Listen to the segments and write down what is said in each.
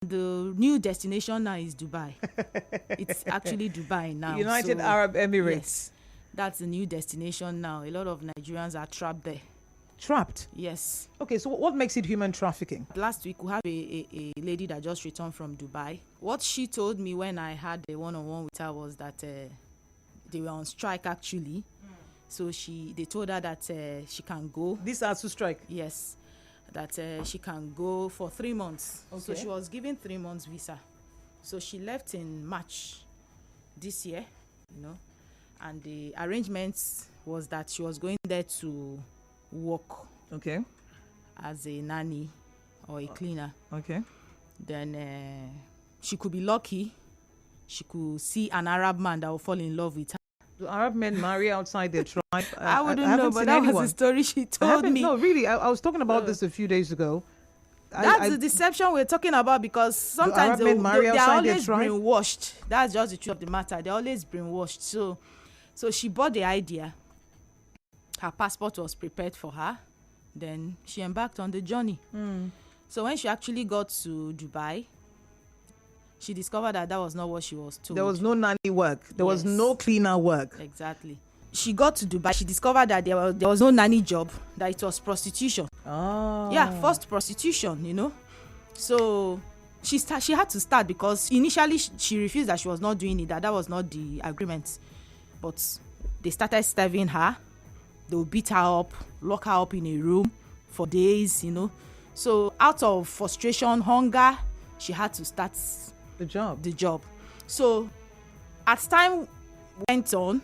the new destination now is Dubai. It's actually Dubai now. United Arab Emirates. Yes, that's the new destination now. A lot of Nigerians are trapped there. Trapped? Yes. Okay, so what makes it human trafficking? Last week, we had a lady that just returned from Dubai. What she told me when I had a one-on-one with her was that they were on strike, actually. So they told her that she can go. This ASUU strike? Yes. That she can go for 3 months. Okay. So she was given 3 months visa. So she left in March this year, and the arrangements was that she was going there to work. Okay. As a nanny or a cleaner. Okay. Then she could be lucky. She could see an Arab man that will fall in love with her. Do Arab men marry outside their tribe? I wouldn't know, but that was the story she told me. No, really. I was talking about this a few days ago. That's the deception we're talking about, because sometimes they're always brainwashed. That's just the truth of the matter. They're always brainwashed. So she bought the idea. Her passport was prepared for her. Then she embarked on the journey. So when she actually got to Dubai, she discovered that was not what she was told. There was no nanny work. There was no cleaner work. Exactly. She got to Dubai. She discovered that there was no nanny job, that it was prostitution. Oh. Yeah, forced prostitution, So she had to start, because initially she refused that she was not doing it, that was not the agreement. But they started starving her. They would beat her up, lock her up in a room for days, So out of frustration, hunger, she had to start the job. So as time went on,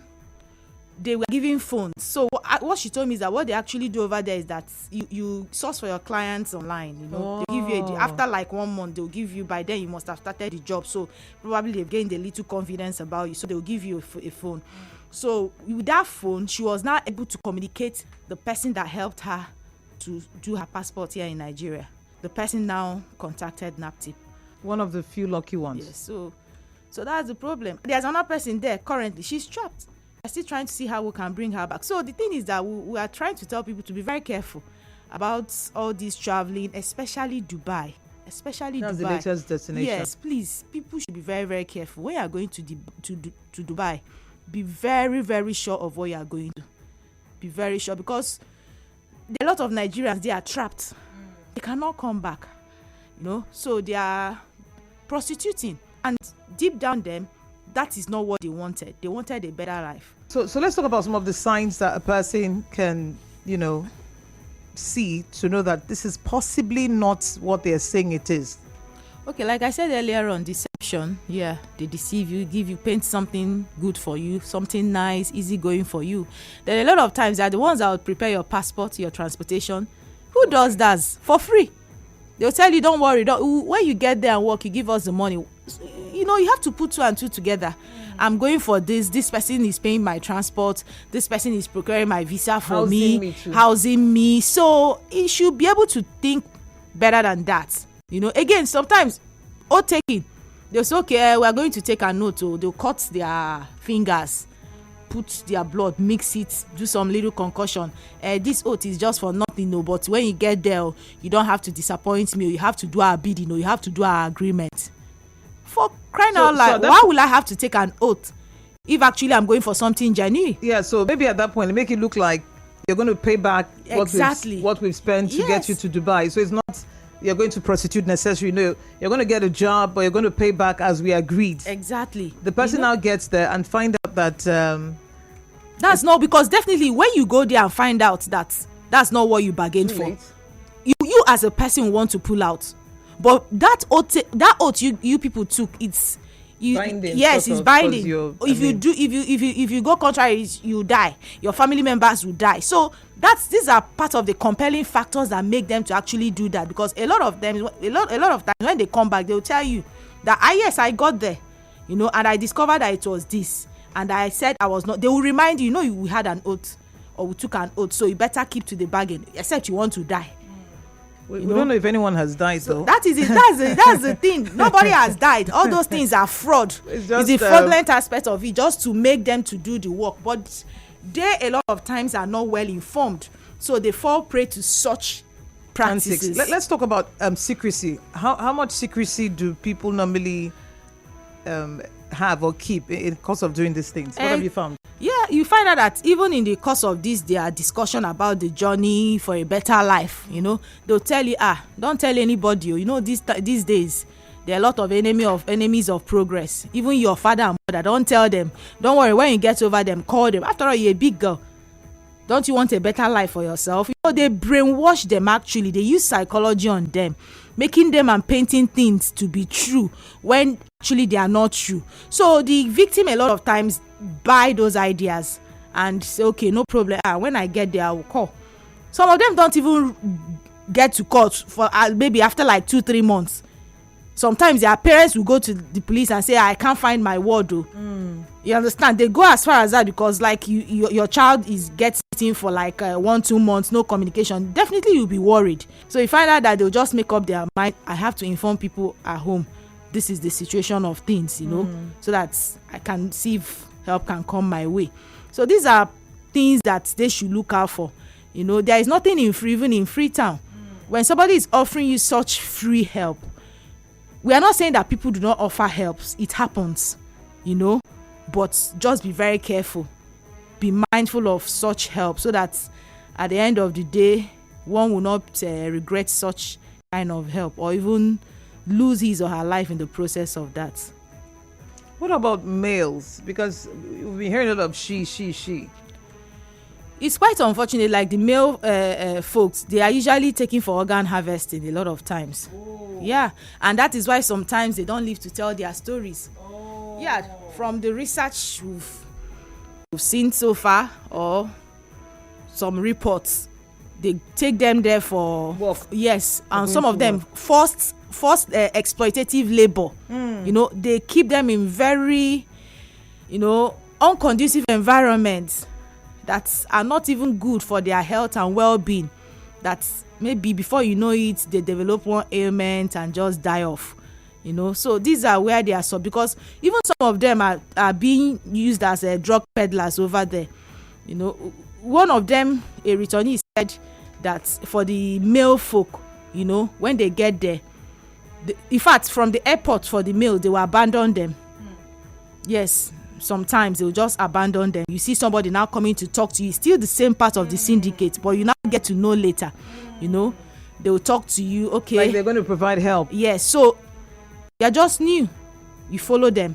they were giving phones. So what she told me is that what they actually do over there is that you source for your clients online. They give you after like 1 month, they'll give you, by then you must have started the job. So probably they've gained a little confidence about you. So they'll give you a phone. So with that phone, she was now able to communicate the person that helped her to do her passport here in Nigeria. The person now contacted NAPTIP. One of the few lucky ones. Yes, so that's the problem. There's another person there currently. She's trapped. We're still trying to see how we can bring her back. So the thing is that we are trying to tell people to be very careful about all this traveling, especially Dubai. That's the latest destination. Yes, please. People should be very, very careful. When you are going to Dubai, be very, very sure of what you are going to. Be very sure, because there are a lot of Nigerians, they are trapped. They cannot come back. So they are prostituting, and deep down them, that is not what they wanted. They wanted a better life. So let's talk about some of the signs that a person can, see to know that this is possibly not what they're saying it is. Okay, like I said earlier on, deception. Yeah, they deceive you, paint something good for you, something nice, easy going for you. Then a lot of times they're the ones that will prepare your passport, your transportation. Who does that for free? They'll tell you, don't worry, when you get there and work, you give us the money. You have to put 2 and 2 together. I'm going for this person is paying my transport, this person is procuring my visa for housing me. So you should be able to think better than that. Again, sometimes taking, they'll say, okay, we are going to take a note. They'll cut their fingers, put their blood, mix it, do some little concussion. This oath is just for nothing, but when you get there, you don't have to disappoint me. You have to do our bidding, you have to do our agreement. For crying out loud, why will I have to take an oath if actually I'm going for something genuine? Yeah, so maybe at that point, make it look like you're going to pay back what we've spent to get you to Dubai. So it's not you're going to prostitute necessarily. No, you're going to get a job, but you're going to pay back as we agreed. Exactly. The person now gets there and find out that that's not, because definitely when you go there and find out that that's not what you bargained for, you as a person want to pull out. But that oath you people took, it's binding. Yes, it's binding. If you go contrary, you die. Your family members will die. So these are part of the compelling factors that make them to actually do that. Because a lot of them, a lot of times when they come back, they'll tell you that yes, I got there, and I discovered that it was this, and I said I was not. They will remind you, we had an oath, or we took an oath, so you better keep to the bargain, except you want to die. We don't know if anyone has died, though. That is it. That's the thing. Nobody has died. All those things are fraud. It's the fraudulent aspect of it, just to make them to do the work. But they a lot of times are not well informed, so they fall prey to such practices. Let's talk about secrecy. How much secrecy do people normally have or keep in the course of doing these things? What have you found? Yeah, you find out that even in the course of this, there are discussion about the journey for a better life. They'll tell you, don't tell anybody. These days, there are a lot of enemies of progress. Even your father and mother, don't tell them. Don't worry, when you get over them, call them. After all, you're a big girl. Don't you want a better life for yourself? They brainwash them actually. They use psychology on them, making them and painting things to be true when actually they are not true. So the victim a lot of times buy those ideas and say, okay, no problem. When I get there, I will call. Some of them don't even get to court for maybe after like 2-3 months. Sometimes their parents will go to the police and say, I can't find my ward. You understand? They go as far as that because like your child is getting for like 1-2 months, no communication. Definitely you'll be worried. So you find out that they'll just make up their mind. I have to inform people at home. This is the situation of things, so that I can see if help can come my way. So these are things that they should look out for. There is nothing even in Freetown. When somebody is offering you such free help, we are not saying that people do not offer helps. It happens, but just be very careful. Be mindful of such help so that at the end of the day, one will not regret such kind of help or even lose his or her life in the process of that. What about males? Because we've been hearing a lot of she. It's quite unfortunate, like the male folks, they are usually taken for organ harvesting a lot of times. Yeah, and that is why sometimes they don't live to tell their stories. Yeah, from the research we've seen so far or some reports, they take them there for work. Yes, and some of them forced exploitative labor. They keep them in very unconducive environments that are not even good for their health and well-being, that maybe before you know it they develop one ailment and just die off. So these are where they are because even some of them are being used as drug peddlers over there. One of them, a returnee, said that for the male folk, when they get there, in fact from the airport for the male, they will abandon them. Yes, sometimes they'll just abandon them. You see somebody now coming to talk to you, still the same part of the syndicate, but you now get to know later. They will talk to you, okay, like they're going to provide help. Yes, so you're just new, you follow them,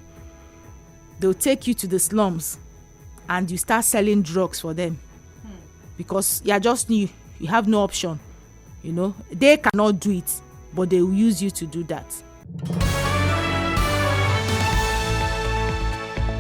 they'll take you to the slums and you start selling drugs for them because you're just new, you have no option. They cannot do it, but they will use you to do that.